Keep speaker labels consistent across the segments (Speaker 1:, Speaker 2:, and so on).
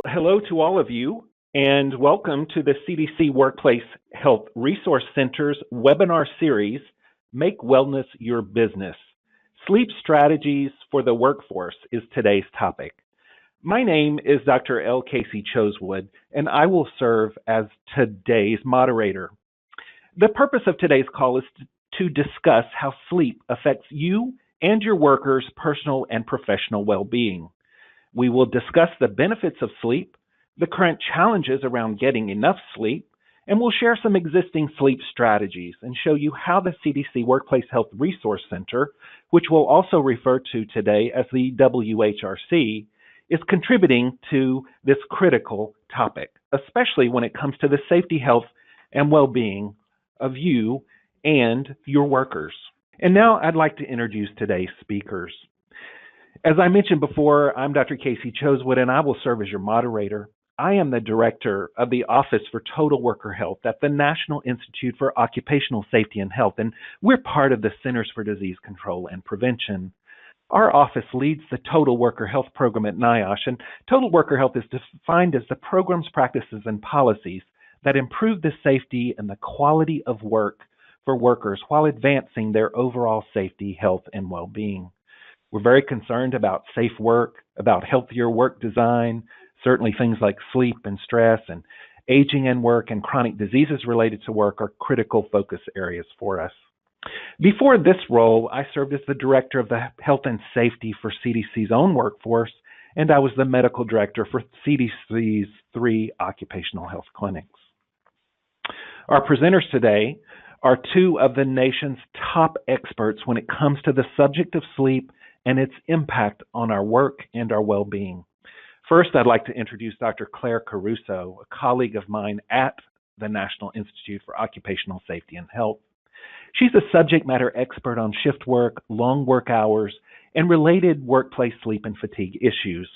Speaker 1: Hello to all of you, and welcome to the CDC Workplace Health Resource Center's webinar series, Make Wellness Your Business. Sleep Strategies for the Workforce is today's topic. My name is Dr. L. Casey Chosewood, and I will serve as today's moderator. The purpose of today's call is to discuss how sleep affects you and your workers' personal and professional well-being. We will discuss the benefits of sleep, the current challenges around getting enough sleep, and we'll share some existing sleep strategies and show you how the CDC Workplace Health Resource Center, which we'll also refer to today as the WHRC, is contributing to this critical topic, especially when it comes to the safety, health, and well-being of you and your workers. And now I'd like to introduce today's speakers. As I mentioned before, I'm Dr. Casey Chosewood, and I will serve as your moderator. I am the director of the Office for Total Worker Health at the National Institute for Occupational Safety and Health, and we're part of the Centers for Disease Control and Prevention. Our office leads the Total Worker Health program at NIOSH, and Total Worker Health is defined as the programs, practices, and policies that improve the safety and the quality of work for workers while advancing their overall safety, health, and well-being. We're very concerned about safe work, about healthier work design, certainly things like sleep and stress and aging and work and chronic diseases related to work are critical focus areas for us. Before this role, I served as the director of the health and safety for CDC's own workforce, and I was the medical director for CDC's 3 occupational health clinics. Our presenters today are 2 of the nation's top experts when it comes to the subject of sleep and its impact on our work and our well-being. First, I'd like to introduce Dr. Claire Caruso, a colleague of mine at the National Institute for Occupational Safety and Health. She's a subject matter expert on shift work, long work hours, and related workplace sleep and fatigue issues.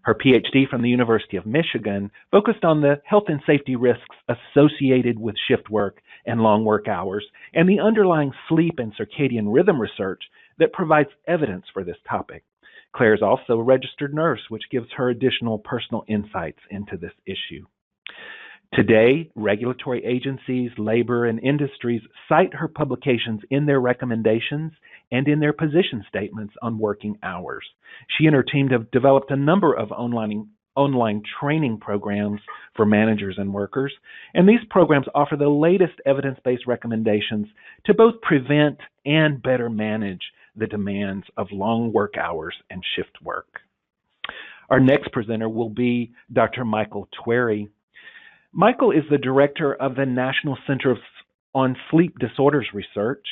Speaker 1: Her Ph.D. from the University of Michigan focused on the health and safety risks associated with shift work and long work hours, and the underlying sleep and circadian rhythm research that provides evidence for this topic. Claire is also a registered nurse, which gives her additional personal insights into this issue. Today, regulatory agencies, labor, and industries cite her publications in their recommendations and in their position statements on working hours. She and her team have developed a number of online training programs for managers and workers, and these programs offer the latest evidence-based recommendations to both prevent and better manage the demands of long work hours and shift work. Our next presenter will be Dr. Michael Twerry. Michael is the director of the National Center on Sleep Disorders Research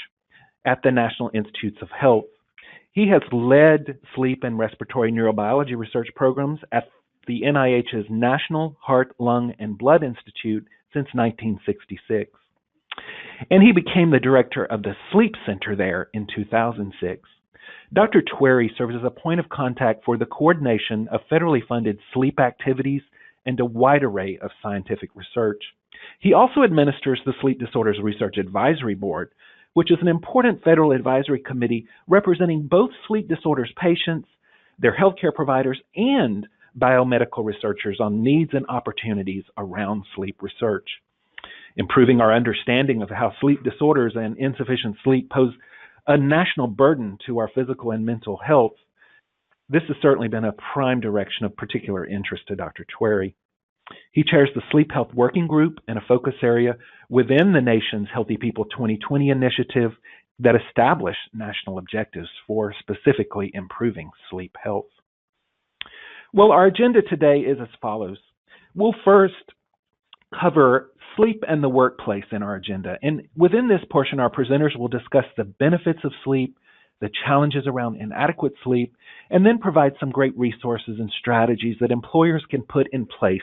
Speaker 1: at the National Institutes of Health. He has led sleep and respiratory neurobiology research programs at the NIH's National Heart, Lung, and Blood Institute since 1966. And he became the director of the Sleep Center there in 2006. Dr. Twerry serves as a point of contact for the coordination of federally funded sleep activities and a wide array of scientific research. He also administers the Sleep Disorders Research Advisory Board, which is an important federal advisory committee representing both sleep disorders patients, their healthcare providers, and biomedical researchers on needs and opportunities around sleep research. Improving our understanding of how sleep disorders and insufficient sleep pose a national burden to our physical and mental health, this has certainly been a prime direction of particular interest to Dr. Twerry. He chairs the Sleep Health Working Group and a focus area within the nation's Healthy People 2020 initiative that established national objectives for specifically improving sleep health. Well, our agenda today is as follows. We'll first cover sleep and the workplace in our agenda. And within this portion, our presenters will discuss the benefits of sleep, the challenges around inadequate sleep, and then provide some great resources and strategies that employers can put in place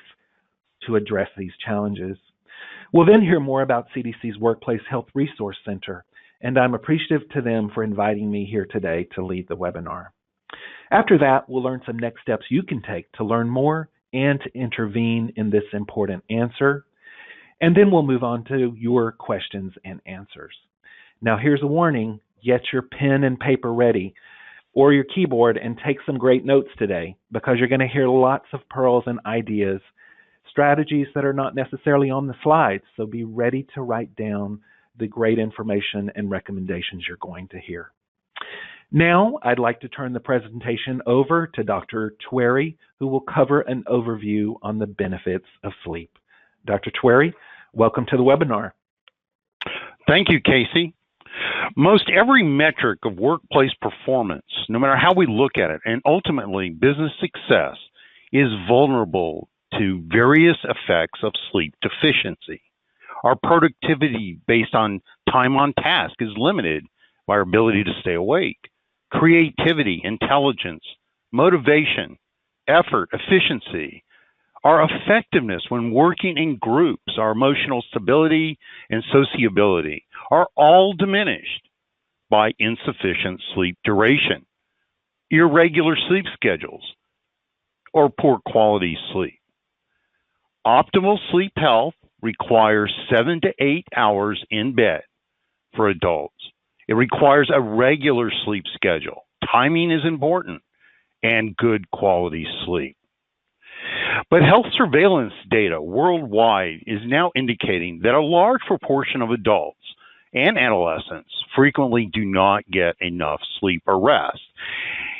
Speaker 1: to address these challenges. We'll then hear more about CDC's Workplace Health Resource Center, and I'm appreciative to them for inviting me here today to lead the webinar. After that, we'll learn some next steps you can take to learn more and to intervene in this important answer. And then we'll move on to your questions and answers. Now, here's a warning. Get your pen and paper ready. or your keyboard and take some great notes today, because you're going to hear lots of pearls and ideas, strategies that are not necessarily on the slides. So be ready to write down the great information and recommendations you're going to hear. Now, I'd like to turn the presentation over to Dr. Twerry, who will cover an overview on the benefits of sleep. Dr. Twerry, welcome to the webinar.
Speaker 2: Thank you, Casey. Most every metric of workplace performance, no matter how we look at it, and ultimately business success, is vulnerable to various effects of sleep deficiency. Our productivity based on time on task is limited by our ability to stay awake. Creativity, intelligence, motivation, effort, efficiency, our effectiveness when working in groups, our emotional stability and sociability are all diminished by insufficient sleep duration, irregular sleep schedules, or poor quality sleep. Optimal sleep health requires 7 to 8 hours in bed for adults. It requires a regular sleep schedule. Timing is important, and good quality sleep. But health surveillance data worldwide is now indicating that a large proportion of adults and adolescents frequently do not get enough sleep or rest.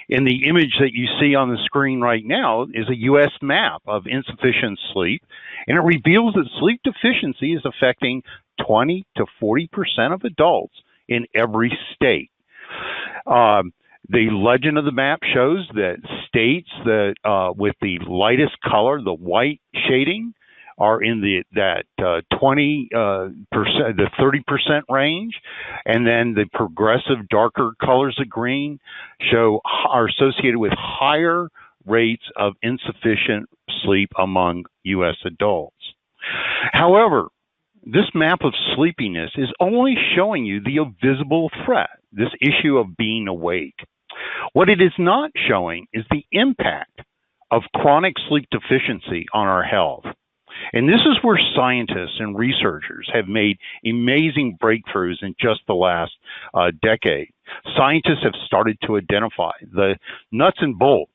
Speaker 2: In the image that you see on the screen right now is a U.S. map of insufficient sleep, and it reveals that sleep deficiency is affecting 20 to 40% of adults in every state. The legend of the map shows that states that with the lightest color, the white shading, are in that 20%, the 30% range, and then the progressive darker colors of green are associated with higher rates of insufficient sleep among U.S. adults. However, this map of sleepiness is only showing you the visible threat, this issue of being awake. What it is not showing is the impact of chronic sleep deficiency on our health. And this is where scientists and researchers have made amazing breakthroughs in just the last decade. Scientists have started to identify the nuts and bolts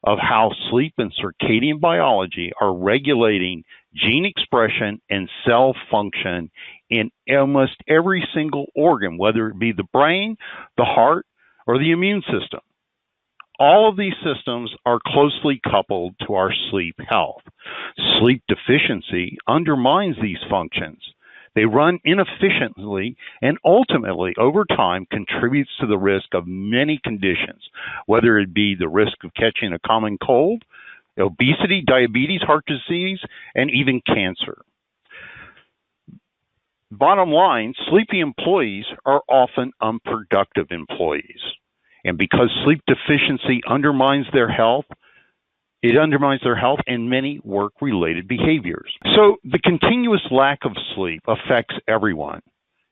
Speaker 2: of how sleep and circadian biology are regulating gene expression and cell function in almost every single organ, whether it be the brain, the heart, or the immune system. All of these systems are closely coupled to our sleep health. Sleep deficiency undermines these functions. They run inefficiently and ultimately, over time, contributes to the risk of many conditions, whether it be the risk of catching a common cold, obesity, diabetes, heart disease, and even cancer. Bottom line, sleepy employees are often unproductive employees. And because sleep deficiency undermines their health, it undermines their health and many work-related behaviors. So the continuous lack of sleep affects everyone.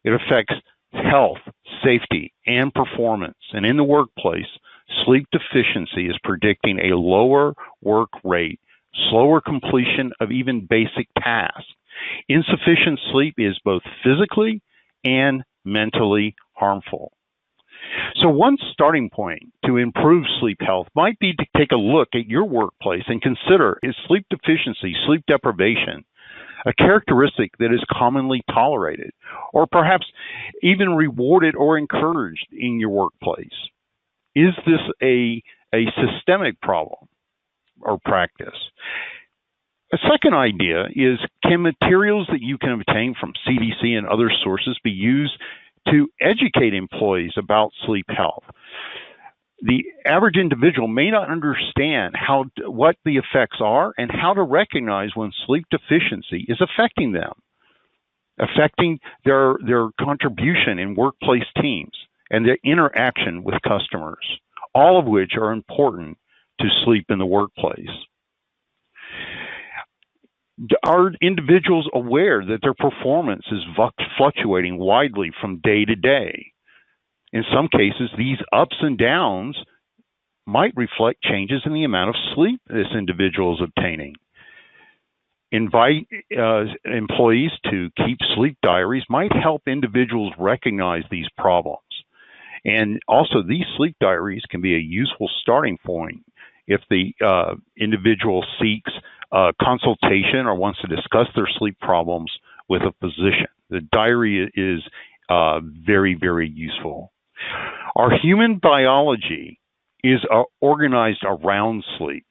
Speaker 2: It affects health, safety, and performance. And in the workplace, sleep deficiency is predicting a lower work rate, slower completion of even basic tasks. Insufficient sleep is both physically and mentally harmful. So one starting point to improve sleep health might be to take a look at your workplace and consider, is sleep deficiency, sleep deprivation, a characteristic that is commonly tolerated, or perhaps even rewarded or encouraged in your workplace? Is this a systemic problem or practice? A second idea is, can materials that you can obtain from CDC and other sources be used to educate employees about sleep health? The average individual may not understand what the effects are and how to recognize when sleep deficiency is affecting them, affecting their contribution in workplace teams and their interaction with customers, all of which are important to sleep in the workplace. Are individuals aware that their performance is fluctuating widely from day to day? In some cases, these ups and downs might reflect changes in the amount of sleep this individual is obtaining. Invite employees to keep sleep diaries might help individuals recognize these problems. And also, these sleep diaries can be a useful starting point if the individual seeks consultation or wants to discuss their sleep problems with a physician. The diary is very, very useful. Our human biology is organized around sleep.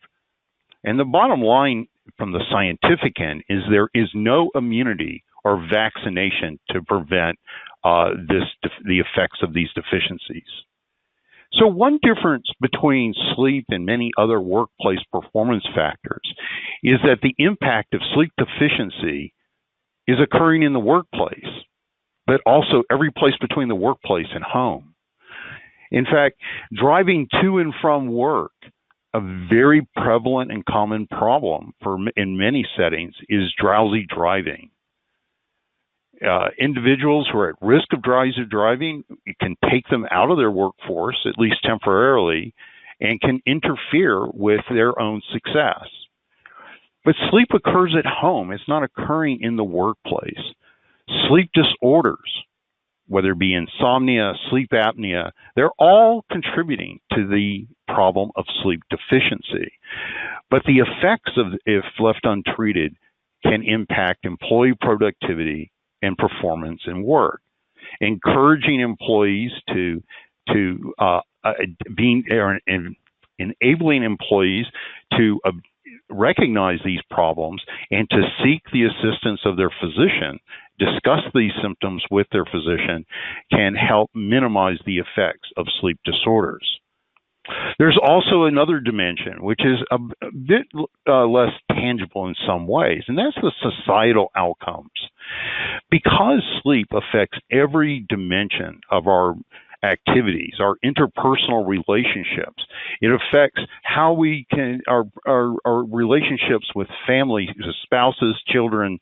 Speaker 2: And the bottom line from the scientific end is there is no immunity or vaccination to prevent the effects of these deficiencies. So one difference between sleep and many other workplace performance factors is that the impact of sleep deficiency is occurring in the workplace, but also every place between the workplace and home. In fact, driving to and from work, a very prevalent and common problem in many settings is drowsy driving. Individuals who are at risk of drowsy driving, it can take them out of their workforce, at least temporarily, and can interfere with their own success. But sleep occurs at home. It's not occurring in the workplace. Sleep disorders, whether it be insomnia, sleep apnea, they're all contributing to the problem of sleep deficiency. But the effects of, if left untreated, can impact employee productivity and performance in work. Encouraging employees enabling employees to recognize these problems and to seek the assistance of their physician, discuss these symptoms with their physician, can help minimize the effects of sleep disorders. There's also another dimension, which is a bit less tangible in some ways, and that's the societal outcomes. Because sleep affects every dimension of our activities, our interpersonal relationships. It affects how we can, our relationships with family, spouses, children,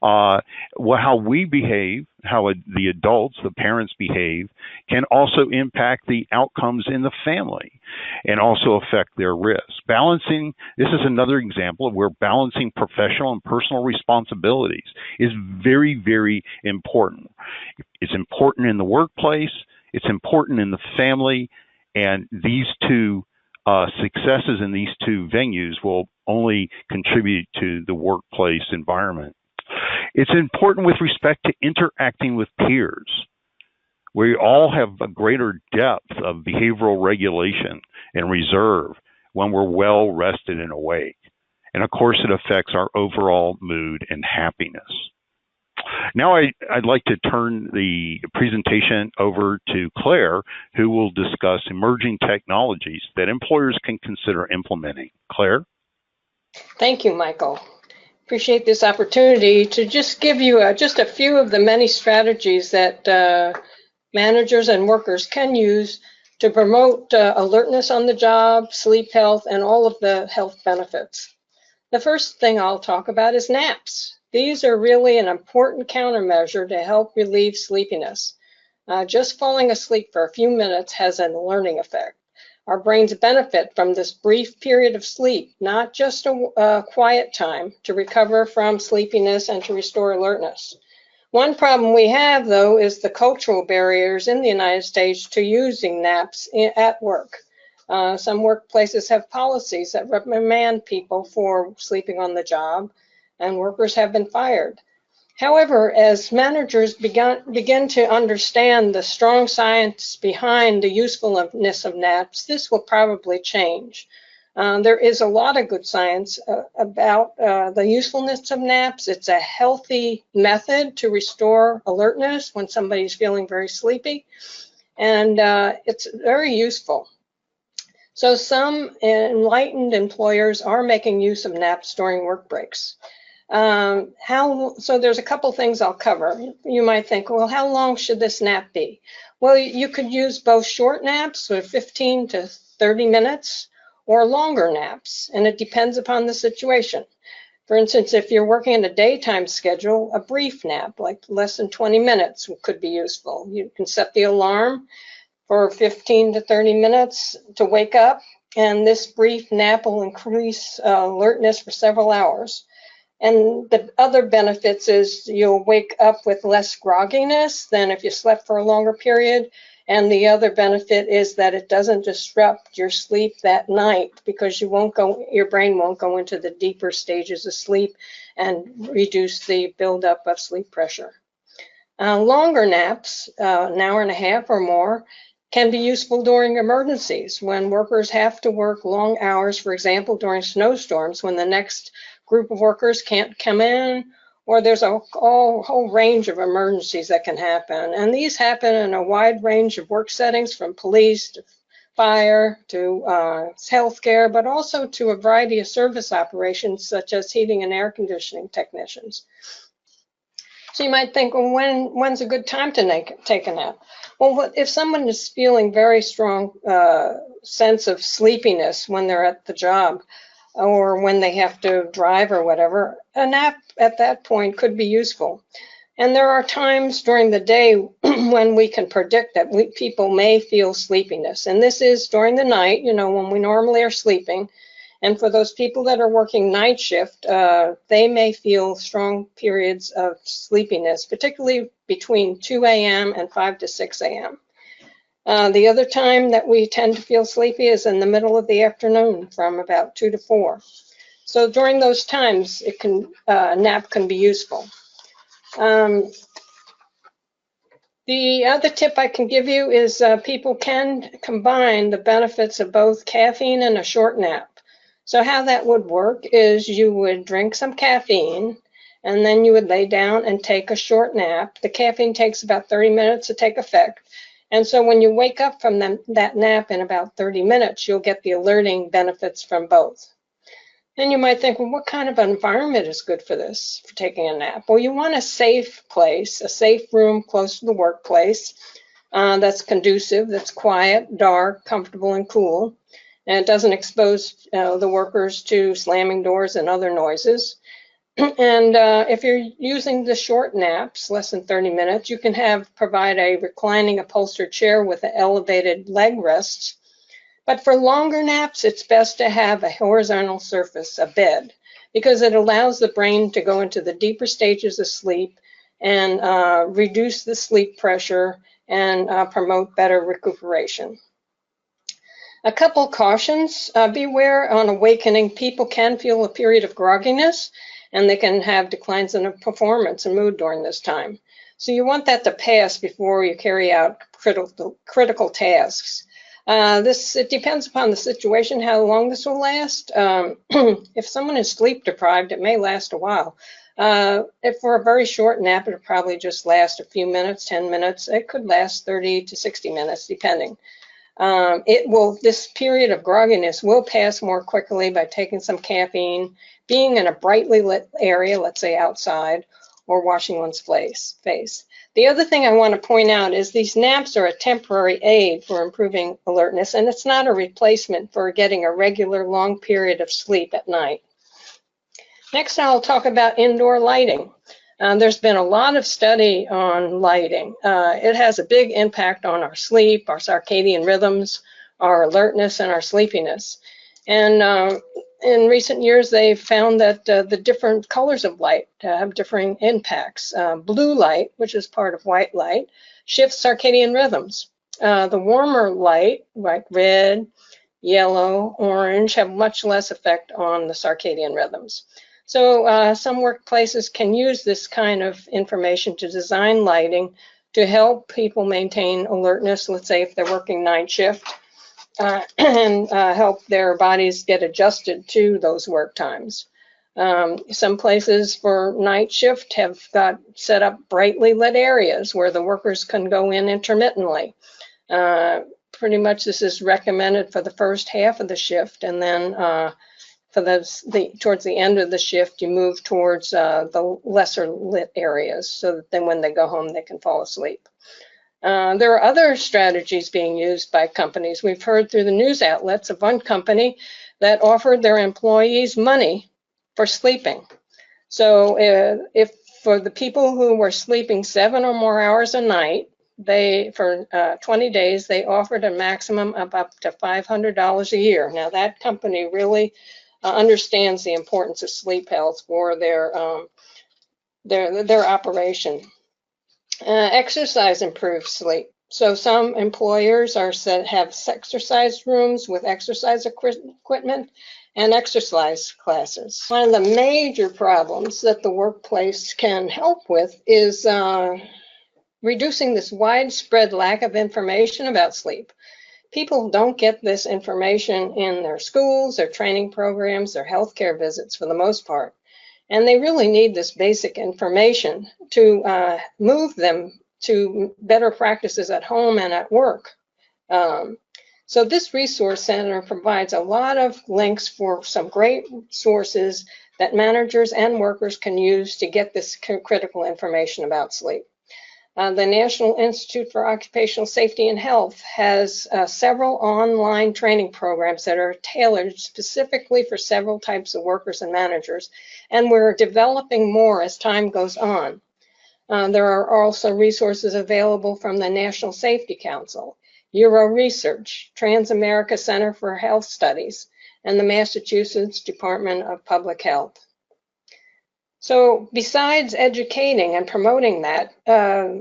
Speaker 2: how we behave, how the adults, the parents behave, can also impact the outcomes in the family and also affect their risk. Balancing, this is another example of where balancing professional and personal responsibilities is very, very important. It's important in the workplace, it's important in the family, and these two successes in these two venues will only contribute to the workplace environment. It's important with respect to interacting with peers. We all have a greater depth of behavioral regulation and reserve when we're well rested and awake. And of course, it affects our overall mood and happiness. Now I'd like to turn the presentation over to Claire, who will discuss emerging technologies that employers can consider implementing. Claire?
Speaker 3: Thank you, Michael. Appreciate this opportunity to just give you just a few of the many strategies that managers and workers can use to promote alertness on the job, sleep health, and all of the health benefits. The first thing I'll talk about is naps. These are really an important countermeasure to help relieve sleepiness. Just falling asleep for a few minutes has a learning effect. Our brains benefit from this brief period of sleep, not just a quiet time to recover from sleepiness and to restore alertness. One problem we have, though, is the cultural barriers in the United States to using naps at work. Some workplaces have policies that reprimand people for sleeping on the job, and workers have been fired. However, as managers begin to understand the strong science behind the usefulness of naps, this will probably change. There is a lot of good science about the usefulness of naps. It's a healthy method to restore alertness when somebody's feeling very sleepy, and it's very useful. So some enlightened employers are making use of naps during work breaks. So there's a couple things I'll cover. You might think, well, how long should this nap be? Well, you could use both short naps, so 15 to 30 minutes, or longer naps, and it depends upon the situation. For instance, if you're working in a daytime schedule, a brief nap, like less than 20 minutes, could be useful. You can set the alarm for 15 to 30 minutes to wake up, and this brief nap will increase alertness for several hours. And the other benefits is you'll wake up with less grogginess than if you slept for a longer period, And the other benefit is that it doesn't disrupt your sleep that night, because your brain won't go into the deeper stages of sleep and reduce the buildup of sleep pressure. Longer naps, an hour and a half or more, can be useful during emergencies when workers have to work long hours, for example, during snowstorms when the next group of workers can't come in, or there's a whole range of emergencies that can happen. And these happen in a wide range of work settings, from police to fire to healthcare, but also to a variety of service operations such as heating and air conditioning technicians. So you might think, well, when's a good time to take a nap? Well, if someone is feeling very strong sense of sleepiness when they're at the job, or when they have to drive or whatever, a nap at that point could be useful. And there are times during the day when we can predict that people may feel sleepiness. And this is during the night, when we normally are sleeping. And for those people that are working night shift, they may feel strong periods of sleepiness, particularly between 2 a.m. and 5 to 6 a.m. The other time that we tend to feel sleepy is in the middle of the afternoon, from about 2 to 4. So during those times, a nap can be useful. The other tip I can give you is people can combine the benefits of both caffeine and a short nap. So how that would work is you would drink some caffeine, and then you would lay down and take a short nap. The caffeine takes about 30 minutes to take effect. And so when you wake up from that nap in about 30 minutes, you'll get the alerting benefits from both. And you might think, well, what kind of environment is good for this, for taking a nap? Well, you want a safe place, a safe room close to the workplace that's conducive, that's quiet, dark, comfortable, and cool. And it doesn't expose the workers to slamming doors and other noises. And if you're using the short naps, less than 30 minutes, you can provide a reclining upholstered chair with elevated leg rests. But for longer naps, it's best to have a horizontal surface, a bed, because it allows the brain to go into the deeper stages of sleep and reduce the sleep pressure and promote better recuperation. A couple cautions. Beware on awakening. People can feel a period of grogginess, and they can have declines in performance and mood during this time. So you want that to pass before you carry out critical tasks. It depends upon the situation, how long this will last. If someone is sleep deprived, it may last a while. If for a very short nap, it'll probably just last a few minutes, 10 minutes. It could last 30 to 60 minutes, depending. This period of grogginess will pass more quickly by taking some caffeine, being in a brightly lit area, let's say outside, or washing one's face. The other thing I want to point out is these naps are a temporary aid for improving alertness, and it's not a replacement for getting a regular long period of sleep at night. Next, I'll talk about indoor lighting. There's been a lot of study on lighting. It has a big impact on our sleep, our circadian rhythms, our alertness, and our sleepiness. And in recent years, they've found that the different colors of light have differing impacts. Blue light, which is part of white light, shifts circadian rhythms. The warmer light, like red, yellow, orange, have much less effect on the circadian rhythms. So some workplaces can use this kind of information to design lighting to help people maintain alertness, let's say if they're working night shift, and help their bodies get adjusted to those work times. Some places for night shift have got set up brightly lit areas where the workers can go in intermittently. Pretty much this is recommended for the first half of the shift, and then towards the end of the shift, you move towards the lesser lit areas so that then when they go home, they can fall asleep. There are other strategies being used by companies. We've heard through the news outlets of one company that offered their employees money for sleeping. So if for the people who were sleeping 7 or more hours a night, for 20 days, they offered a maximum of up to $500 a year. Now that company really understands the importance of sleep health for their operation. Exercise improves sleep. So some employers have exercise rooms with exercise equipment and exercise classes. One of the major problems that the workplace can help with is reducing this widespread lack of information about sleep. People don't get this information in their schools, their training programs, their healthcare visits for the most part. And they really need this basic information to move them to better practices at home and at work. So this resource center provides a lot of links for some great sources that managers and workers can use to get this critical information about sleep. The National Institute for Occupational Safety and Health has several online training programs that are tailored specifically for several types of workers and managers, and we're developing more as time goes on. There are also resources available from the National Safety Council, Euro Research, Trans-America Center for Health Studies, and the Massachusetts Department of Public Health. So besides educating and promoting that,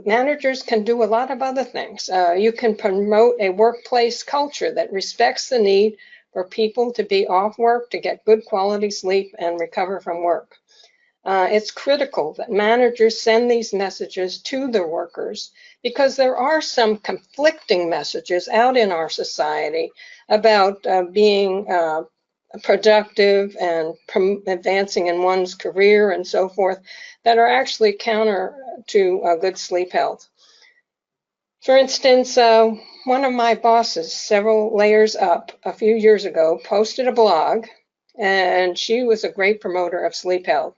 Speaker 3: managers can do a lot of other things. You can promote a workplace culture that respects the need for people to be off work, to get good quality sleep and recover from work. It's critical that managers send these messages to their workers because there are some conflicting messages out in our society about being productive and advancing in one's career and so forth that are actually counter to good sleep health. For instance, one of my bosses, several layers up a few years ago, posted a blog, and she was a great promoter of sleep health.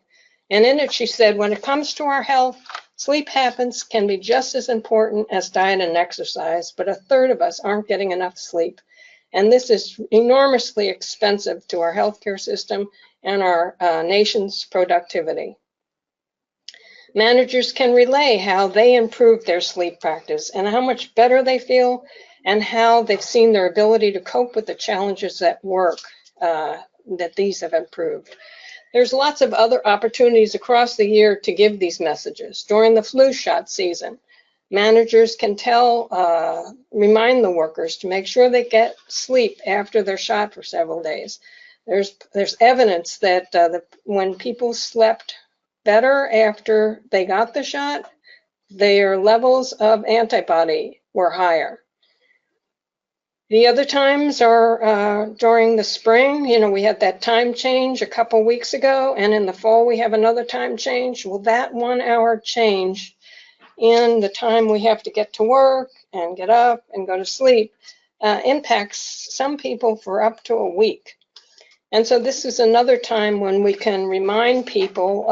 Speaker 3: And in it, she said, when it comes to our health, sleep habits can be just as important as diet and exercise, but a third of us aren't getting enough sleep. And this is enormously expensive to our healthcare system and our nation's productivity. Managers can relay how they improved their sleep practice and how much better they feel and how they've seen their ability to cope with the challenges at work that these have improved. There's lots of other opportunities across the year to give these messages. During the flu shot season, managers can remind the workers to make sure they get sleep after their shot for several days. There's evidence that when people slept better after they got the shot, their levels of antibody were higher. The other times are during the spring. You know, we had that time change a couple weeks ago, and in the fall we have another time change. Well, that 1 hour change in the time we have to get to work and get up and go to sleep impacts some people for up to a week. And so this is another time when we can remind people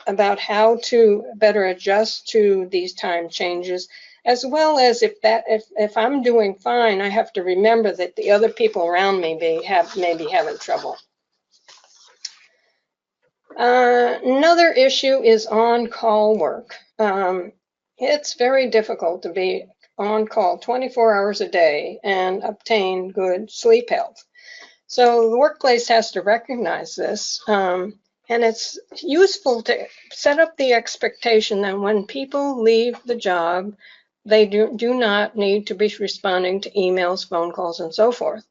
Speaker 3: about how to better adjust to these time changes, as well as if I'm doing fine, I have to remember that the other people around me may be having trouble. Another issue is on-call work. It's very difficult to be on call 24 hours a day and obtain good sleep health. So the workplace has to recognize this, and it's useful to set up the expectation that when people leave the job, they do not need to be responding to emails, phone calls, and so forth.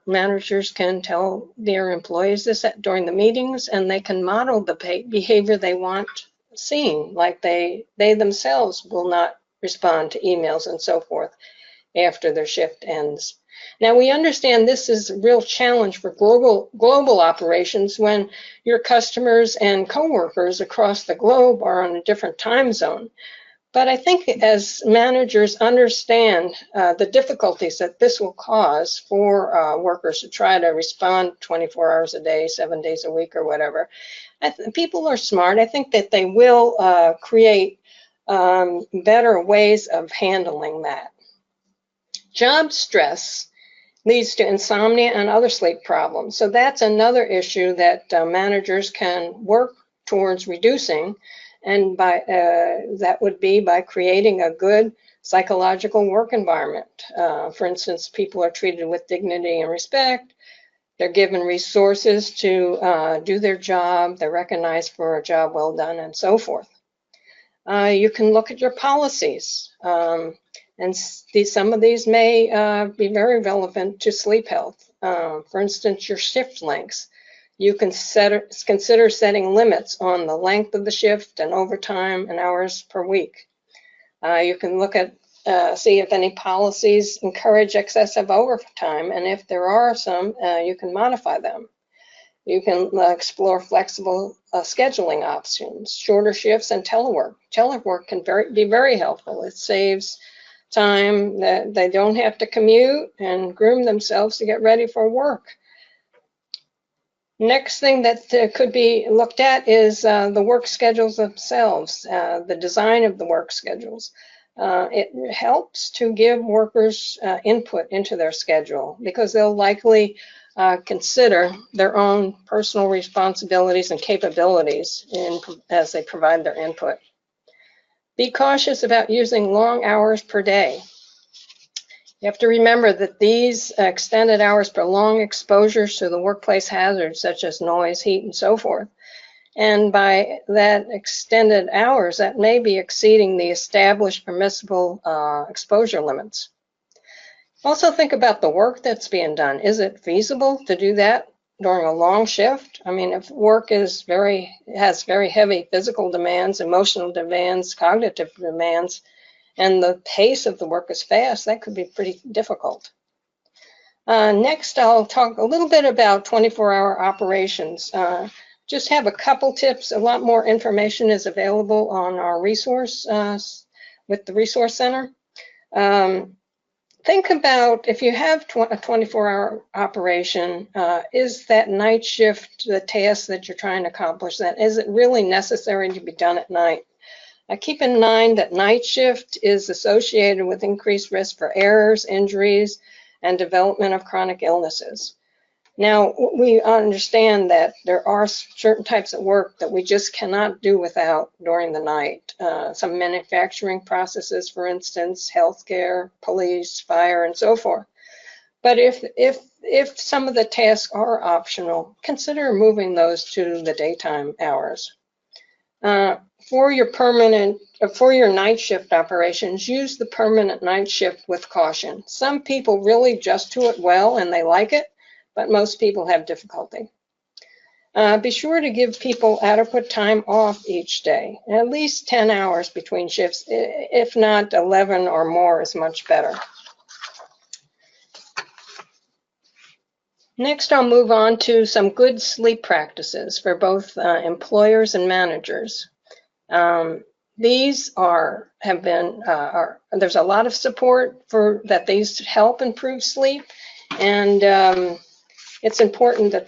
Speaker 3: Managers can tell their employees this during the meetings, and they can model the behavior they want seen, like they themselves will not respond to emails and so forth after their shift ends. Now, we understand this is a real challenge for global operations when your customers and coworkers across the globe are on a different time zone. But I think as managers understand the difficulties that this will cause for workers to try to respond 24 hours a day, 7 days a week, or whatever, people are smart. I think that they will create better ways of handling that. Job stress leads to insomnia and other sleep problems. So that's another issue that managers can work towards reducing, and that would be by creating a good psychological work environment. For instance, people are treated with dignity and respect. They're given resources to do their job. They're recognized for a job well done, and so forth. You can look at your policies, and some of these may be very relevant to sleep health. For instance, your shift lengths. You can consider setting limits on the length of the shift and overtime and hours per week. You can look at see if any policies encourage excessive overtime, and if there are some, you can modify them. You can explore flexible scheduling options, shorter shifts, and telework. Telework can be very helpful. It saves time that they don't have to commute and groom themselves to get ready for work. Next thing that could be looked at is the work schedules themselves, the design of the work schedules. It helps to give workers input into their schedule because they'll likely consider their own personal responsibilities and capabilities as they provide their input. Be cautious about using long hours per day. You have to remember that these extended hours prolong exposures to the workplace hazards such as noise, heat, and so forth. And by that extended hours, that may be exceeding the established permissible exposure limits. Also think about the work that's being done. Is it feasible to do that during a long shift? I mean, if work has very heavy physical demands, emotional demands, cognitive demands, and the pace of the work is fast, that could be pretty difficult. Next, I'll talk a little bit about 24-hour operations. Just have a couple tips. A lot more information is available on our resource with the Resource Center. Think about if you have a 24-hour operation, is that night shift the task that you're trying to accomplish? Is it really necessary to be done at night? Keep in mind that night shift is associated with increased risk for errors, injuries, and development of chronic illnesses. Now, we understand that there are certain types of work that we just cannot do without during the night. Some manufacturing processes, for instance, healthcare, police, fire, and so forth. But if some of the tasks are optional, consider moving those to the daytime hours. For your night shift operations, use the permanent night shift with caution. Some people really adjust to it well and they like it, but most people have difficulty. Be sure to give people adequate time off each day, at least 10 hours between shifts. If not, 11 or more is much better. Next, I'll move on to some good sleep practices for both employers and managers. These there's a lot of support for that these help improve sleep, and it's important to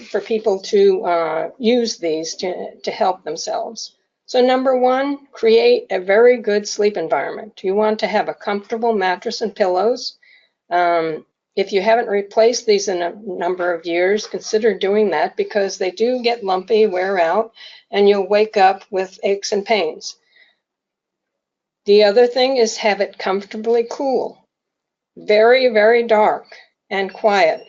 Speaker 3: for people to use these to help themselves. So number one, create a very good sleep environment. You want to have a comfortable mattress and pillows. If you haven't replaced these in a number of years, consider doing that because they do get lumpy, wear out, and you'll wake up with aches and pains. The other thing is have it comfortably cool, very, very dark and quiet.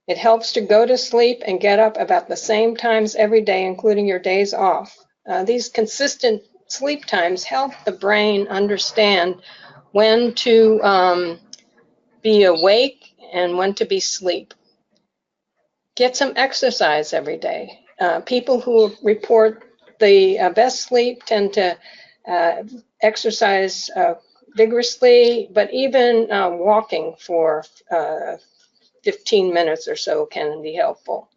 Speaker 3: It helps to go to sleep and get up about the same times every day, including your days off. These consistent sleep times help the brain understand when to be awake and when to be asleep. Get some exercise every day. People who report the best sleep tend to exercise vigorously, but even walking for 15 minutes or so can be helpful.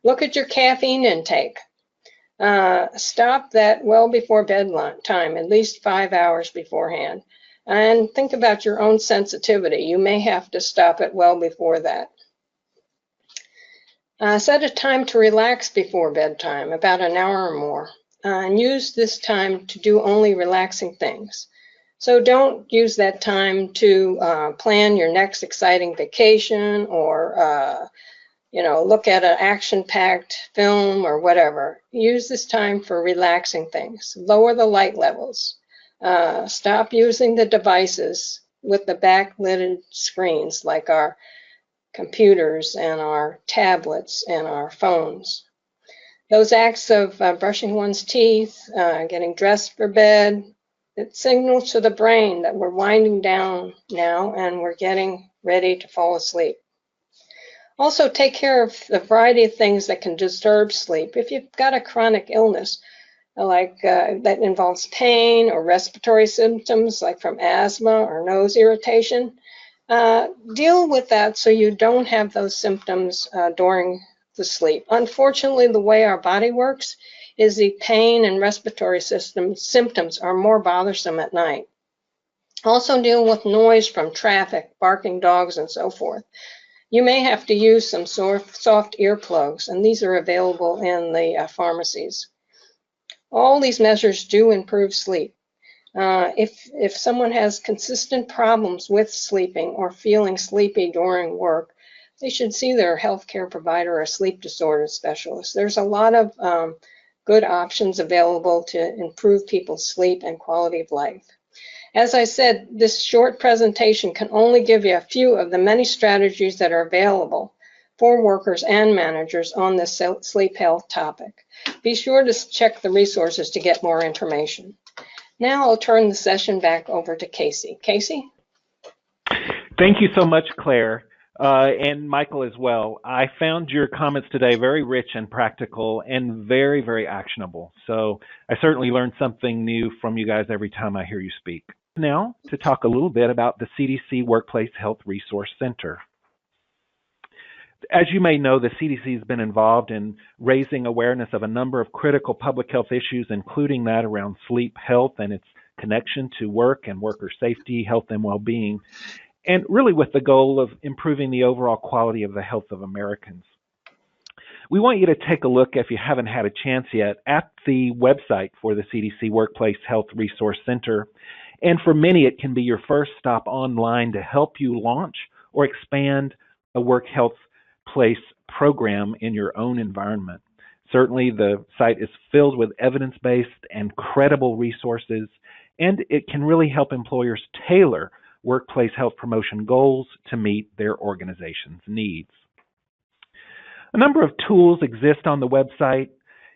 Speaker 3: Look at your caffeine intake. Stop that well before bedtime, at least 5 hours beforehand. And think about your own sensitivity. You may have to stop it well before that. Set a time to relax before bedtime, about an hour or more, and use this time to do only relaxing things. So don't use that time to plan your next exciting vacation or look at an action-packed film or whatever. Use this time for relaxing things. Lower the light levels. Stop using the devices with the backlit screens like our computers and our tablets and our phones. Those acts of brushing one's teeth, getting dressed for bed, it signals to the brain that we're winding down now and we're getting ready to fall asleep. Also, take care of the variety of things that can disturb sleep. If you've got a chronic illness, like that involves pain or respiratory symptoms, like from asthma or nose irritation, deal with that so you don't have those symptoms during the sleep. Unfortunately, the way our body works is the pain and respiratory system symptoms are more bothersome at night. Also deal with noise from traffic, barking dogs, and so forth. You may have to use some soft earplugs, and these are available in the pharmacies. All these measures do improve sleep. If someone has consistent problems with sleeping or feeling sleepy during work, they should see their healthcare provider or sleep disorder specialist. There's a lot of good options available to improve people's sleep and quality of life. As I said, this short presentation can only give you a few of the many strategies that are available for workers and managers on this sleep health topic. Be sure to check the resources to get more information. Now I'll turn the session back over to Casey. Casey?
Speaker 1: Thank you so much, Claire, and Michael as well. I found your comments today very rich and practical and very, very actionable. So I certainly learned something new from you guys every time I hear you speak. Now to talk a little bit about the CDC Workplace Health Resource Center. As you may know, the CDC has been involved in raising awareness of a number of critical public health issues, including that around sleep health and its connection to work and worker safety, health, and well-being, and really with the goal of improving the overall quality of the health of Americans. We want you to take a look, if you haven't had a chance yet, at the website for the CDC Workplace Health Resource Center. And for many, it can be your first stop online to help you launch or expand a work health place program in your own environment. Certainly, the site is filled with evidence-based and credible resources, and it can really help employers tailor workplace health promotion goals to meet their organization's needs. A number of tools exist on the website,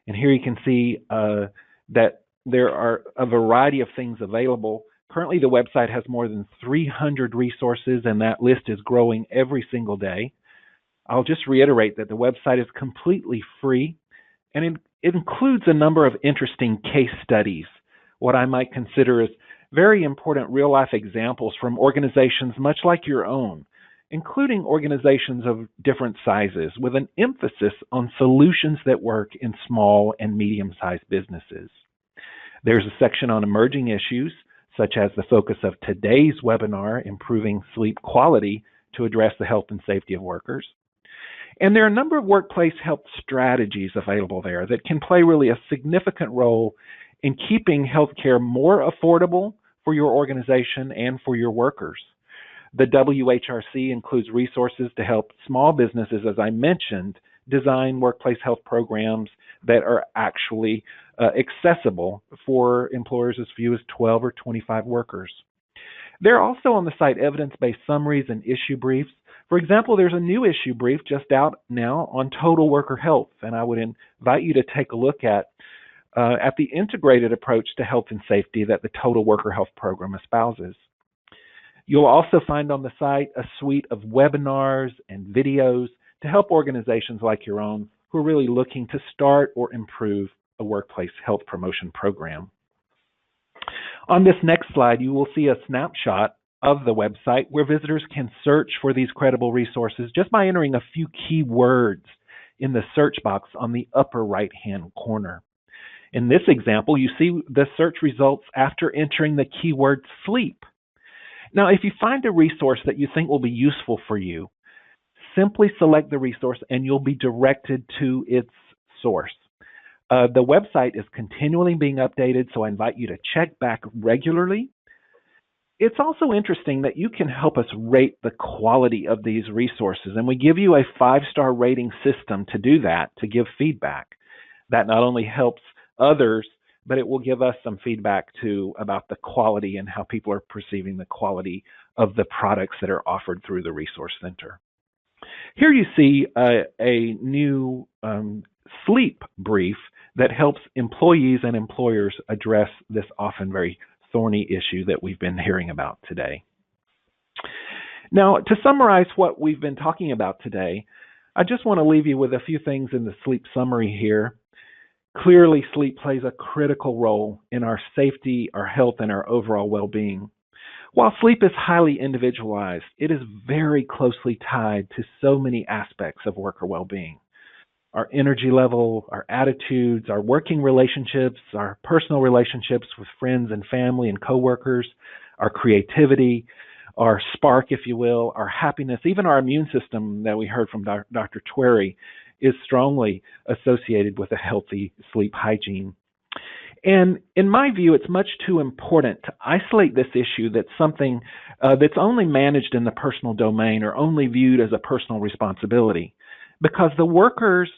Speaker 1: and here you can see that there are a variety of things available. Currently, the website has more than 300 resources, and that list is growing every single day. I'll just reiterate that the website is completely free, and it includes a number of interesting case studies, what I might consider as very important real-life examples from organizations much like your own, including organizations of different sizes, with an emphasis on solutions that work in small and medium-sized businesses. There's a section on emerging issues, such as the focus of today's webinar, Improving Sleep Quality to Address the Health and Safety of Workers. And there are a number of workplace health strategies available there that can play really a significant role in keeping healthcare more affordable for your organization and for your workers. The WHRC includes resources to help small businesses, as I mentioned, design workplace health programs that are actually accessible for employers as few as 12 or 25 workers. There are also on the site evidence-based summaries and issue briefs. For example, there's a new issue brief just out now on total worker health, and I would invite you to take a look at the integrated approach to health and safety that the Total Worker Health Program espouses. You'll also find on the site a suite of webinars and videos to help organizations like your own who are really looking to start or improve a workplace health promotion program. On this next slide, you will see a snapshot of the website where visitors can search for these credible resources just by entering a few keywords in the search box on the upper right-hand corner. In this example, you see the search results after entering the keyword sleep. Now, if you find a resource that you think will be useful for you, simply select the resource and you'll be directed to its source. The website is continually being updated, so I invite you to check back regularly. It's also interesting that you can help us rate the quality of these resources, and we give you a 5-star rating system to do that, to give feedback. That not only helps others, but it will give us some feedback too about the quality and how people are perceiving the quality of the products that are offered through the Resource Center. Here you see a new sleep brief that helps employees and employers address this often very thorny issue that we've been hearing about today. Now, to summarize what we've been talking about today, I just want to leave you with a few things in the sleep summary here. Clearly, sleep plays a critical role in our safety, our health, and our overall well-being. While sleep is highly individualized, it is very closely tied to so many aspects of worker well-being. Our energy level, our attitudes, our working relationships, our personal relationships with friends and family and coworkers, our creativity, our spark, if you will, our happiness, even our immune system that we heard from Dr. Twerry is strongly associated with a healthy sleep hygiene. And in my view, it's much too important to isolate this issue that's something that's only managed in the personal domain or only viewed as a personal responsibility, because the workers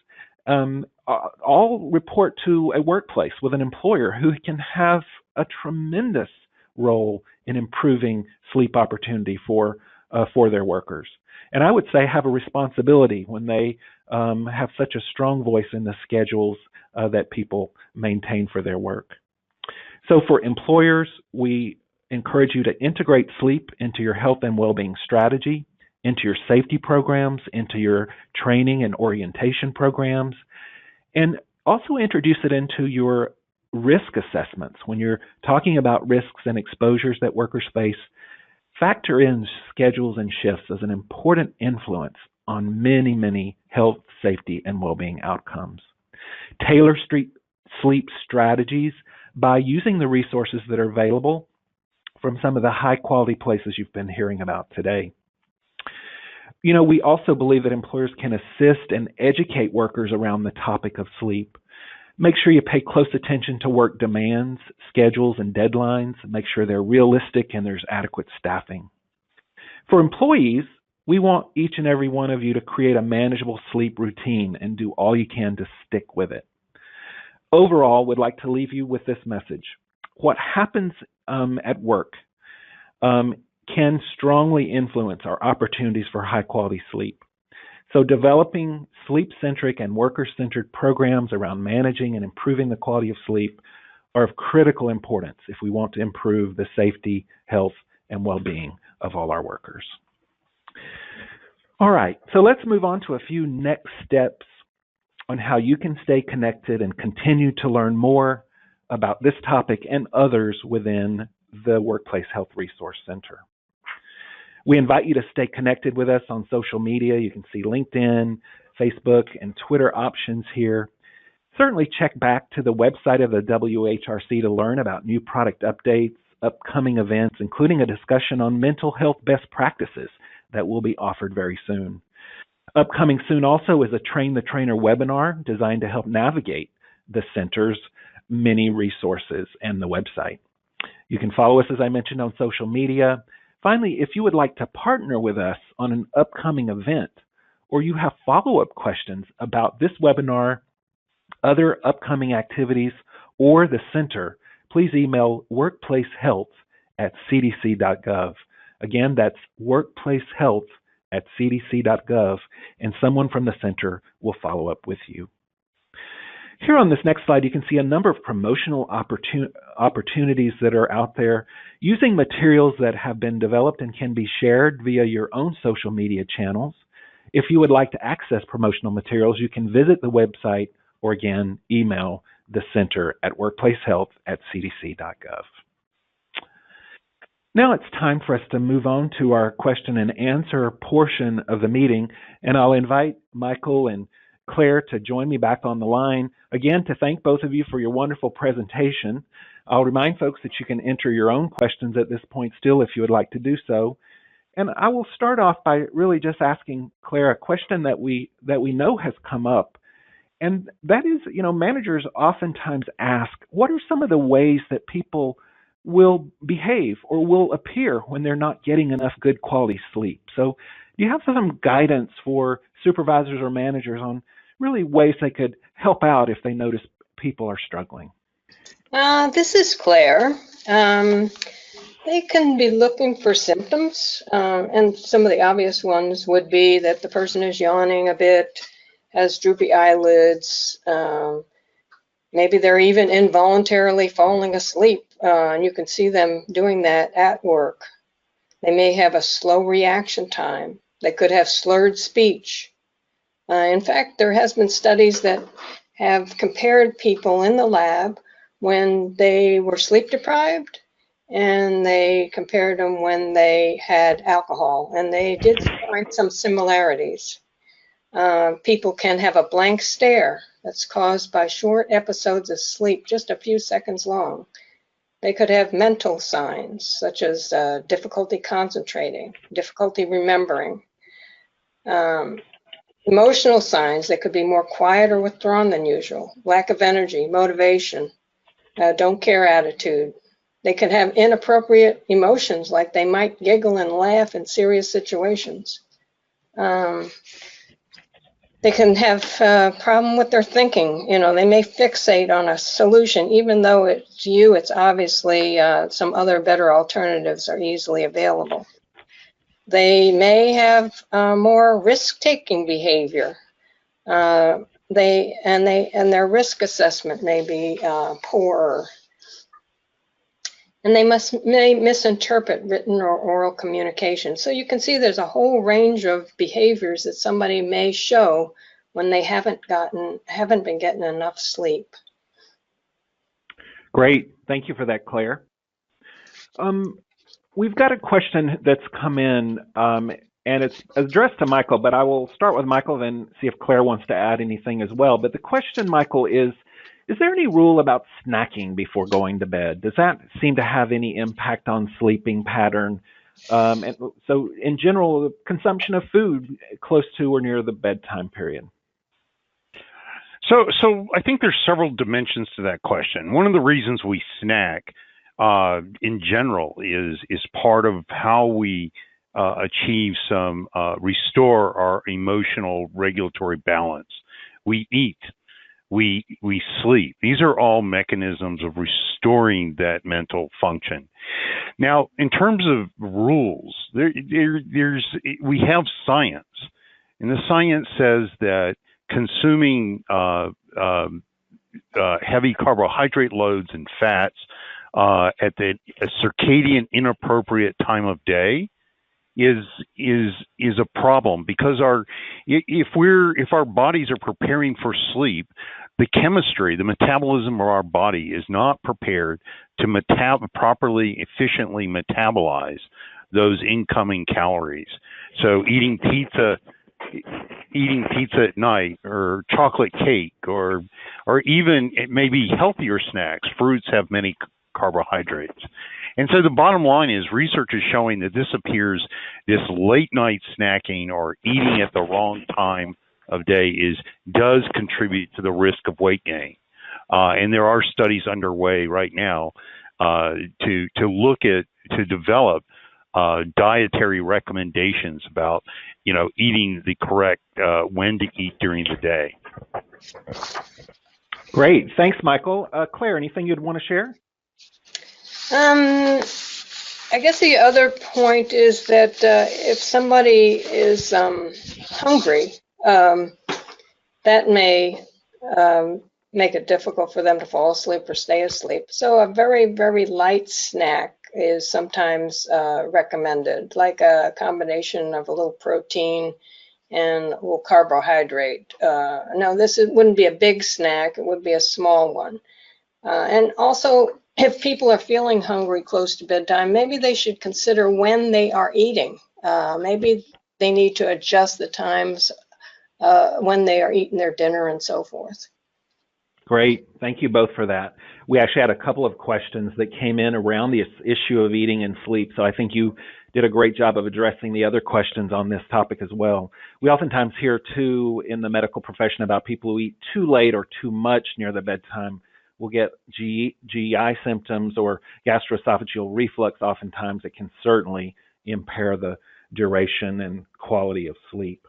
Speaker 1: all report to a workplace with an employer who can have a tremendous role in improving sleep opportunity for their workers. And I would say have a responsibility when they have such a strong voice in the schedules that people maintain for their work. So for employers, we encourage you to integrate sleep into your health and well-being strategy, into your safety programs, into your training and orientation programs, and also introduce it into your risk assessments. When you're talking about risks and exposures that workers face, factor in schedules and shifts as an important influence on many, many health, safety, and well-being outcomes. Tailor sleep strategies by using the resources that are available from some of the high-quality places you've been hearing about today. You know, we also believe that employers can assist and educate workers around the topic of sleep. Make sure you pay close attention to work demands, schedules, and deadlines. Make sure they're realistic and there's adequate staffing. For employees, we want each and every one of you to create a manageable sleep routine and do all you can to stick with it. Overall, we'd like to leave you with this message. What happens at work can strongly influence our opportunities for high-quality sleep. So developing sleep-centric and worker-centered programs around managing and improving the quality of sleep are of critical importance if we want to improve the safety, health, and well-being of all our workers. All right, so let's move on to a few next steps on how you can stay connected and continue to learn more about this topic and others within the Workplace Health Resource Center. We invite you to stay connected with us on social media. You can see LinkedIn, Facebook, and Twitter options here. Certainly check back to the website of the WHRC to learn about new product updates, upcoming events, including a discussion on mental health best practices that will be offered very soon. Upcoming soon also is a Train the Trainer webinar designed to help navigate the center's many resources and the website. You can follow us, as I mentioned, on social media. Finally, if you would like to partner with us on an upcoming event, or you have follow-up questions about this webinar, other upcoming activities, or the center, please email workplacehealth@cdc.gov. Again, that's workplacehealth@cdc.gov, and someone from the center will follow up with you. Here on this next slide, you can see a number of promotional opportunities that are out there using materials that have been developed and can be shared via your own social media channels. If you would like to access promotional materials, you can visit the website or again, email the center at workplacehealth@cdc.gov. Now it's time for us to move on to our question and answer portion of the meeting, and I'll invite Michael and Claire to join me back on the line. Again, to thank both of you for your wonderful presentation. I'll remind folks that you can enter your own questions at this point still if you would like to do so. And I will start off by really just asking Claire a question that we know has come up. And that is, managers oftentimes ask, what are some of the ways that people will behave or will appear when they're not getting enough good quality sleep? So do you have some guidance for supervisors or managers on really ways they could help out if they notice people are struggling?
Speaker 3: This is Claire. They can be looking for symptoms, and some of the obvious ones would be that the person is yawning a bit, has droopy eyelids. Maybe they're even involuntarily falling asleep, and you can see them doing that at work. They may have a slow reaction time. They could have slurred speech. In fact, there has been studies that have compared people in the lab when they were sleep deprived, and they compared them when they had alcohol, and they did find some similarities. People can have a blank stare that's caused by short episodes of sleep, just a few seconds long. They could have mental signs, such as difficulty concentrating, difficulty remembering. Emotional signs, they could be more quiet or withdrawn than usual, lack of energy, motivation, don't care attitude. They can have inappropriate emotions, like they might giggle and laugh in serious situations. They can have a problem with their thinking. They may fixate on a solution, even though it's obviously some other better alternatives are easily available. They may have more risk-taking behavior. Their risk assessment may be poorer. And they may misinterpret written or oral communication. So you can see there's a whole range of behaviors that somebody may show when they haven't been getting enough sleep.
Speaker 1: Great. Thank you for that, Claire. We've got a question that's come in, and it's addressed to Michael, but I will start with Michael, then see if Claire wants to add anything as well. But the question, Michael, is there any rule about snacking before going to bed? Does that seem to have any impact on sleeping pattern? And so in general, the consumption of food close to or near the bedtime period.
Speaker 2: So I think there's several dimensions to that question. One of the reasons we snack in general is part of how we achieve restore our emotional regulatory balance. We eat. We sleep. These are all mechanisms of restoring that mental function. Now, in terms of rules, we have science, and the science says that consuming heavy carbohydrate loads and fats at a circadian inappropriate time of day is a problem, because if our bodies are preparing for sleep, the chemistry, the metabolism of our body is not prepared to properly, efficiently metabolize those incoming calories. So eating pizza at night, or chocolate cake, or even it may be healthier snacks. Fruits have many carbohydrates. And so the bottom line is research is showing that this late night snacking or eating at the wrong time of day does contribute to the risk of weight gain. And there are studies underway right now to develop dietary recommendations about, eating the correct when to eat during the day.
Speaker 1: Great. Thanks, Michael. Claire, anything you'd want to share?
Speaker 3: I guess the other point is that if somebody is hungry, that may make it difficult for them to fall asleep or stay asleep. So a very, very light snack is sometimes recommended, like a combination of a little protein and a little carbohydrate. Now, wouldn't be a big snack. It would be a small one. And also, if people are feeling hungry close to bedtime, maybe they should consider when they are eating. Maybe they need to adjust the times when they are eating their dinner and so forth.
Speaker 1: Great. Thank you both for that. We actually had a couple of questions that came in around this issue of eating and sleep, so I think you did a great job of addressing the other questions on this topic as well. We oftentimes hear, too, in the medical profession about people who eat too late or too much near their bedtime will get GI symptoms or gastroesophageal reflux. Oftentimes it can certainly impair the duration and quality of sleep.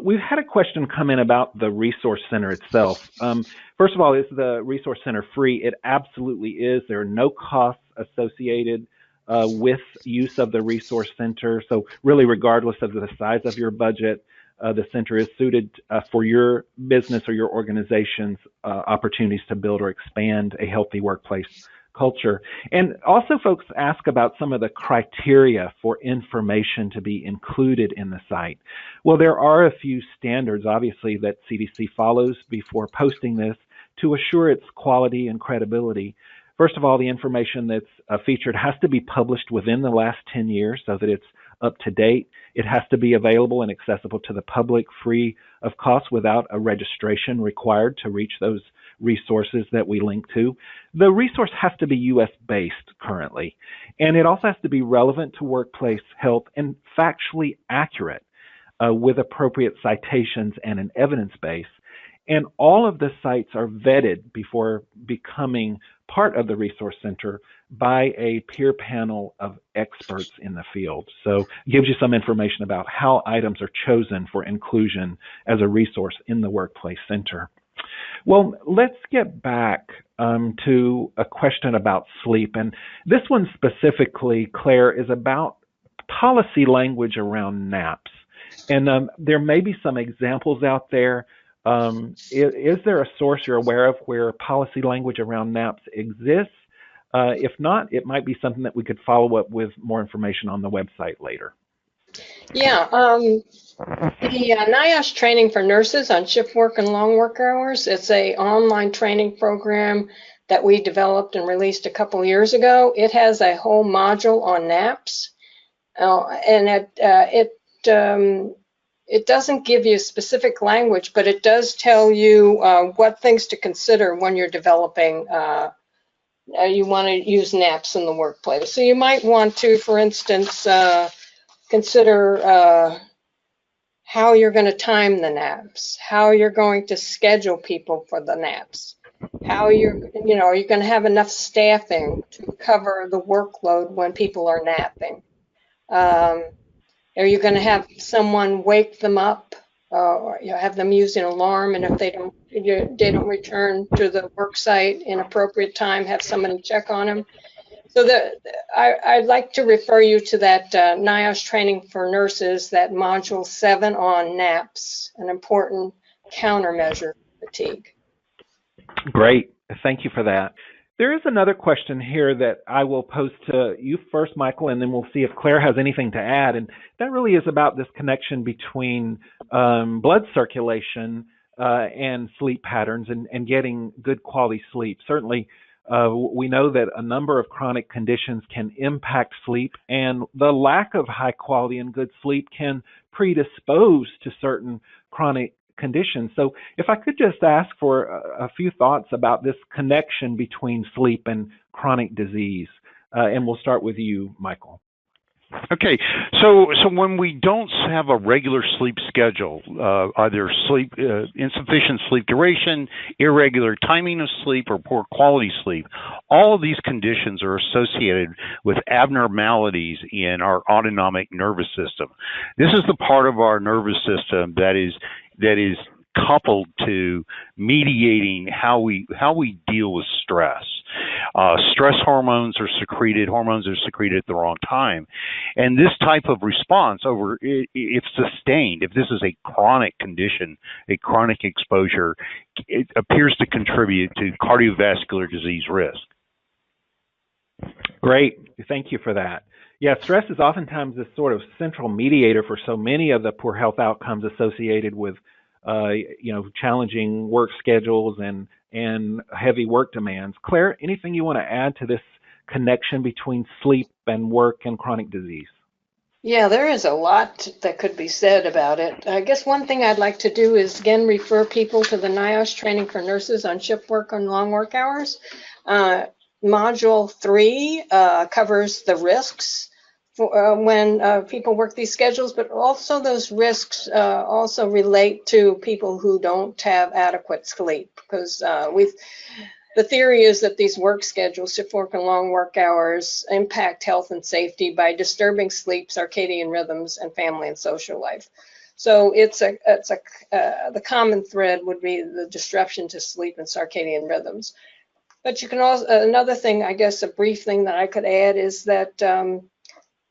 Speaker 1: We've had a question come in about the Resource Center itself. First of all, is the Resource Center free? It absolutely is. There are no costs associated with use of the Resource Center. So really, regardless of the size of your budget, the center is suited for your business or your organization's opportunities to build or expand a healthy workplace culture. And also folks ask about some of the criteria for information to be included in the site. Well, there are a few standards, obviously, that CDC follows before posting this to assure its quality and credibility. First of all, the information that's featured has to be published within the last 10 years so that it's up to date. It has to be available and accessible to the public free of cost without a registration required to reach those resources that we link to. The resource has to be U.S. based currently, and it also has to be relevant to workplace health and factually accurate with appropriate citations and an evidence base. And all of the sites are vetted before becoming part of the Resource Center by a peer panel of experts in the field. So it gives you some information about how items are chosen for inclusion as a resource in the Workplace Center. Well, let's get back to a question about sleep. And this one specifically, Claire, is about policy language around naps. And there may be some examples out there. Is there a source you're aware of where policy language around naps exists? If not, it might be something that we could follow up with more information on the website later.
Speaker 3: Yeah, the NIOSH training for nurses on shift work and long work hours, it's an online training program that we developed and released a couple years ago. It has a whole module on naps, and it doesn't give you specific language, but it does tell you what things to consider when you're developing, you want to use naps in the workplace. So you might want to, for instance, consider how you're going to time the naps, how you're going to schedule people for the naps, how are you going to have enough staffing to cover the workload when people are napping. Are you going to have someone wake them up, or have them use an alarm, and if they don't return to the work site in appropriate time, have somebody check on them? So I'd like to refer you to that NIOSH training for nurses, that module 7 on naps, an important countermeasure for fatigue.
Speaker 1: Great, thank you for that. There is another question here that I will pose to you first, Michael, and then we'll see if Claire has anything to add. And that really is about this connection between blood circulation and sleep patterns and getting good quality sleep. Certainly, we know that a number of chronic conditions can impact sleep, and the lack of high quality and good sleep can predispose to certain chronic conditions. So if I could just ask for a few thoughts about this connection between sleep and chronic disease, and we'll start with you, Michael.
Speaker 2: Okay, so when we don't have a regular sleep schedule, either insufficient sleep duration, irregular timing of sleep, or poor quality sleep, all of these conditions are associated with abnormalities in our autonomic nervous system. This is the part of our nervous system that is coupled to mediating how we deal with stress. Stress hormones are secreted at the wrong time. And this type of response, if sustained, if this is a chronic condition, a chronic exposure, it appears to contribute to cardiovascular disease risk.
Speaker 1: Great, thank you for that. Yeah, stress is oftentimes this sort of central mediator for so many of the poor health outcomes associated with challenging work schedules and heavy work demands. Claire, anything you want to add to this connection between sleep and work and chronic disease?
Speaker 3: Yeah, there is a lot that could be said about it. I guess one thing I'd like to do is again refer people to the NIOSH training for nurses on shift work and long work hours. Module 3 covers the risks when people work these schedules, but also those risks also relate to people who don't have adequate sleep, because the theory is that these work schedules, shift work and long work hours, impact health and safety by disturbing sleep, circadian rhythms, and family and social life. So the common thread would be the disruption to sleep and circadian rhythms. But you can also, another thing, I guess, a brief thing that I could add is that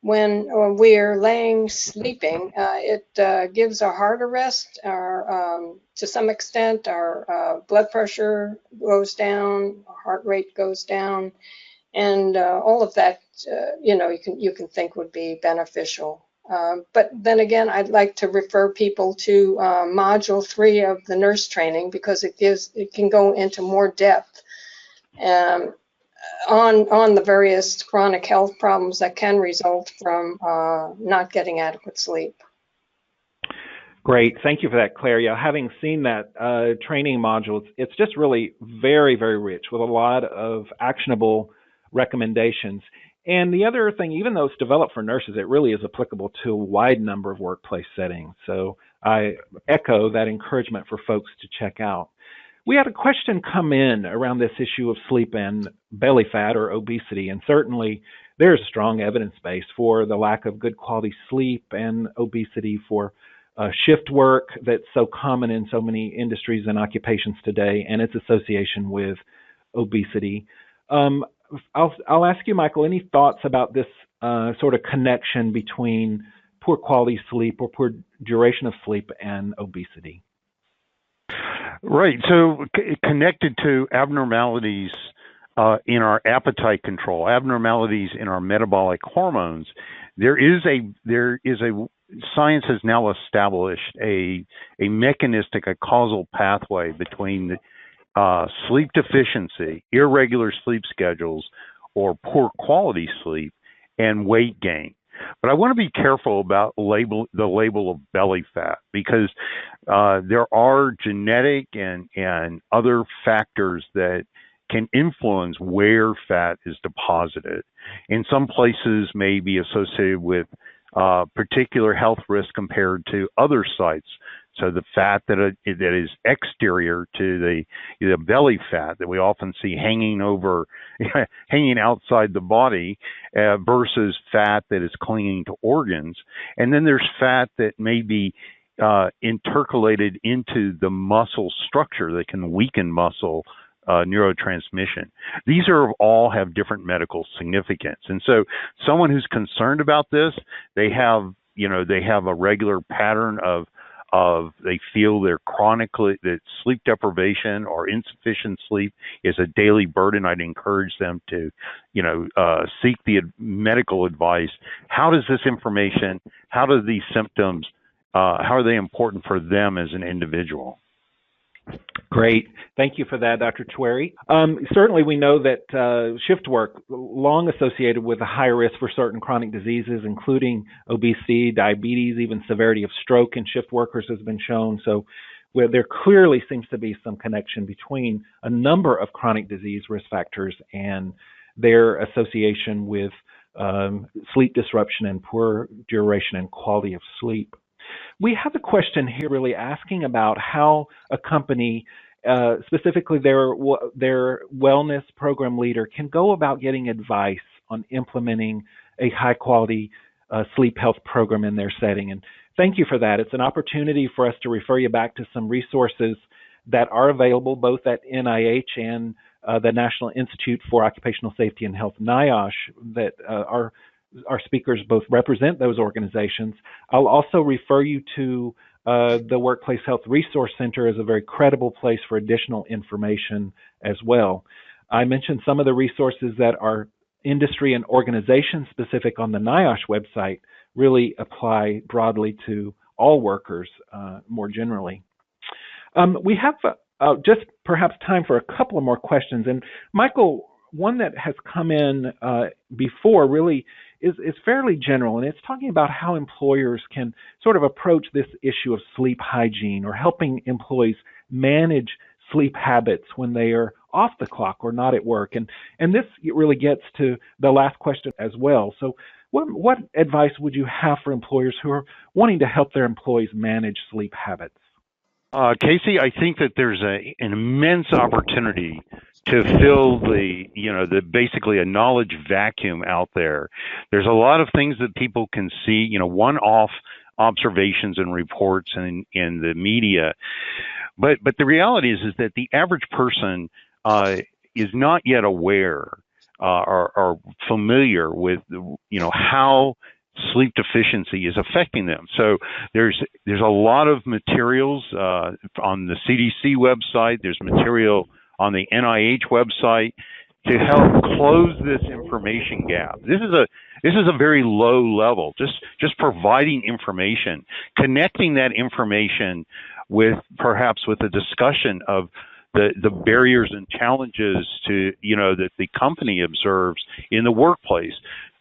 Speaker 3: when we're laying sleeping, it gives our heart a rest. To some extent, our blood pressure goes down, our heart rate goes down, and all of that, you can think would be beneficial. But then again, I'd like to refer people to Module 3 of the nurse training, because it can go into more depth on the various chronic health problems that can result from not getting adequate sleep.
Speaker 1: Great. Thank you for that, Claire. Yeah, having seen that training module, it's just really very, very rich with a lot of actionable recommendations. And the other thing, even though it's developed for nurses, it really is applicable to a wide number of workplace settings. So I echo that encouragement for folks to check out. We had a question come in around this issue of sleep and belly fat or obesity, and certainly there's strong evidence base for the lack of good quality sleep and obesity, for shift work that's so common in so many industries and occupations today, and its association with obesity. I'll ask you, Michael, any thoughts about this sort of connection between poor quality sleep or poor duration of sleep and obesity?
Speaker 2: Right. So connected to abnormalities in our appetite control, abnormalities in our metabolic hormones, science has now established a mechanistic, a causal pathway between sleep deficiency, irregular sleep schedules, or poor quality sleep, and weight gain. But I want to be careful about the label of belly fat, because there are genetic and other factors that can influence where fat is deposited. In some places may be associated with particular health risk compared to other sites. So the fat that is exterior to the belly fat that we often see hanging outside the body versus fat that is clinging to organs. And then there's fat that may be intercalated into the muscle structure that can weaken muscle neurotransmission. These all have different medical significance. And so someone who's concerned about this, they have a regular pattern of they feel that sleep deprivation or insufficient sleep is a daily burden. I'd encourage them to, seek the medical advice. How does this information, how do these symptoms, how are they important for them as an individual?
Speaker 1: Great. Thank you for that, Dr. Choueiri. Certainly we know that shift work, long associated with a higher risk for certain chronic diseases, including obesity, diabetes, even severity of stroke in shift workers has been shown. So there clearly seems to be some connection between a number of chronic disease risk factors and their association with sleep disruption and poor duration and quality of sleep. We have a question here really asking about how a company, specifically their wellness program leader, can go about getting advice on implementing a high quality sleep health program in their setting. And thank you for that. It's an opportunity for us to refer you back to some resources that are available both at NIH and the National Institute for Occupational Safety and Health, NIOSH, that our speakers both represent those organizations. I'll also refer you to the Workplace Health Resource Center as a very credible place for additional information as well. I mentioned some of the resources that are industry and organization specific on the NIOSH website really apply broadly to all workers more generally. We have just perhaps time for a couple of more questions. And Michael, one that has come in before really is fairly general, and it's talking about how employers can sort of approach this issue of sleep hygiene or helping employees manage sleep habits when they are off the clock or not at work. And this really gets to the last question as well. So what advice would you have for employers who are wanting to help their employees manage sleep habits?
Speaker 2: Casey, I think that there's an immense opportunity to fill basically a knowledge vacuum out there. There's a lot of things that people can see, one-off observations and reports in the media. But the reality is that the average person is not yet aware are familiar with, how sleep deficiency is affecting them. So there's a lot of materials on the CDC website. There's material on the NIH website to help close this information gap. This is a very low level, just providing information, connecting that information with perhaps with a discussion of the barriers and challenges to, that the company observes in the workplace,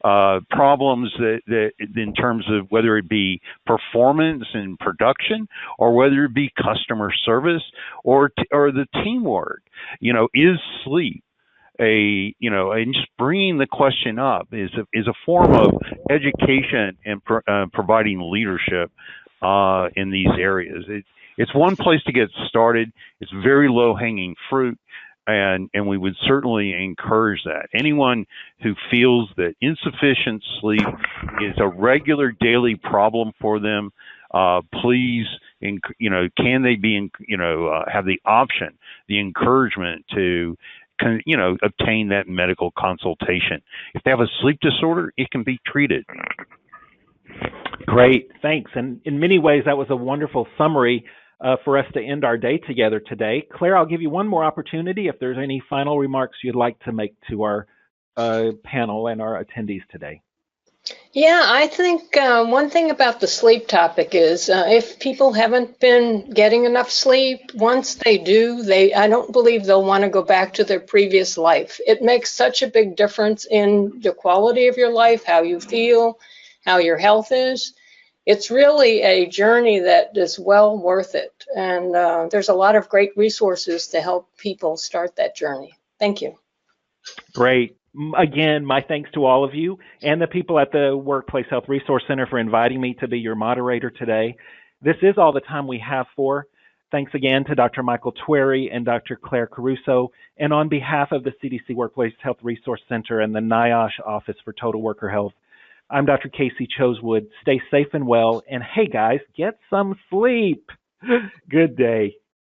Speaker 2: problems that in terms of whether it be performance and production, or whether it be customer service or the teamwork. Is sleep and just bringing the question up is a form of education and providing leadership in these areas. It's one place to get started. It's very low-hanging fruit, and we would certainly encourage that. Anyone who feels that insufficient sleep is a regular daily problem for them, please, can they be, have the option, the encouragement to, obtain that medical consultation. If they have a sleep disorder, it can be treated.
Speaker 1: Great, thanks. And in many ways, that was a wonderful summary for us to end our day together today. Claire, I'll give you one more opportunity if there's any final remarks you'd like to make to our panel and our attendees today.
Speaker 3: Yeah, I think one thing about the sleep topic is if people haven't been getting enough sleep, once they do, I don't believe they'll want to go back to their previous life. It makes such a big difference in the quality of your life, how you feel, how your health is. It's really a journey that is well worth it. And there's a lot of great resources to help people start that journey. Thank you.
Speaker 1: Great. Again, my thanks to all of you and the people at the Workplace Health Resource Center for inviting me to be your moderator today. This is all the time we have for. Thanks again to Dr. Michael Twerry and Dr. Claire Caruso. And on behalf of the CDC Workplace Health Resource Center and the NIOSH Office for Total Worker Health, I'm Dr. Casey Chosewood. Stay safe and well. And hey, guys, get some sleep. Good day.